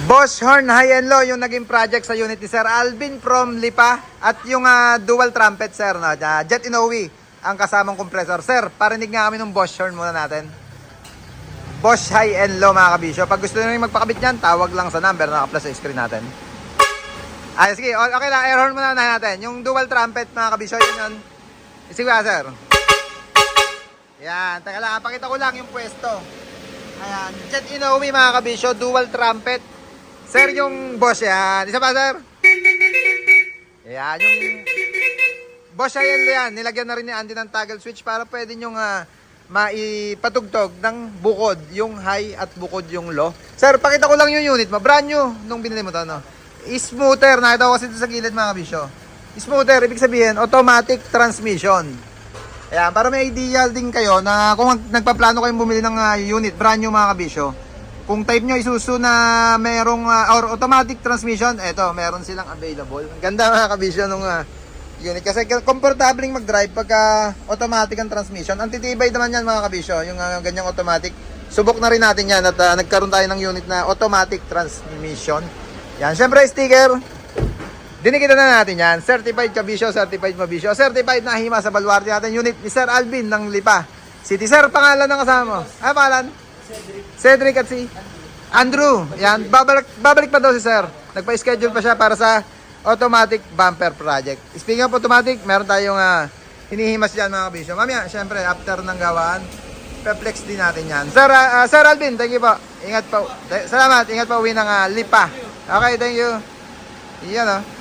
Bosch Horn High and Low yung naging project sa unit ni Sir Alvin from Lipa at yung dual trumpet sir, no? Jet Inoue ang kasamang compressor. Sir, parinig nga kami ng Bosch Horn muna natin. Bosch High and Low mga kabisyo. Pag gusto nyo magpakabit nyan, tawag lang sa number na naka-plus sa screen natin. Ay, sige, okay lang, air horn muna natin. Yung dual trumpet mga kabisyo, yun. Sige ba sir? Yan, teka lang, pakita ko lang yung pwesto. Ayan, Jet Inoue mga kabisyo, dual trumpet. Sir, yung Bosch yan. Isa pa, sir? Ayan, yung Bosch yan, yan. Nilagyan na rin ni Andy ng toggle switch para pwede nyong maipatugtog ng bukod yung high at bukod yung low. Sir, pakita ko lang yung unit mo. Brand new nung binili mo to, no? Smoother. Nakita ko kasi ito sa gilid, mga kabisyo. Smoother, ibig sabihin, automatic transmission. Ayan, para may idea din kayo na kung nagpaplano kayong bumili ng unit, brand new mga kabisyo. Kung type nyo Isuzu na merong or automatic transmission, eto, meron silang available. Ang ganda mga kabisyo nung unit. Kasi komportabling mag-drive pagka automatic ang transmission. Ang titibay naman yan mga kabisyo, yung ganyang automatic. Subok na rin natin yan at nagkaroon tayo ng unit na automatic transmission. Yan, syempre sticker. Dinikita na natin yan. Certified kabisyo, certified mabisyo. Certified na hima sa baluarte natin. Unit ni Sir Alvin ng Lipa City. Sir, pangalan ng kasama mo? Ay, pangalan? Cedric at si Andrew. Yan, babalik pa daw si Sir. Nagpa-schedule pa siya para sa automatic bumper project. Speaking of automatic, meron tayong hinihimas dyan mga kabisyo. Mamaya, syempre, after ng gawaan, pe-flex din natin yan. Sir, Sir Alvin, thank you po. Ingat po. Salamat, ingat po uwi ng Lipa. Okay, thank you. Iyan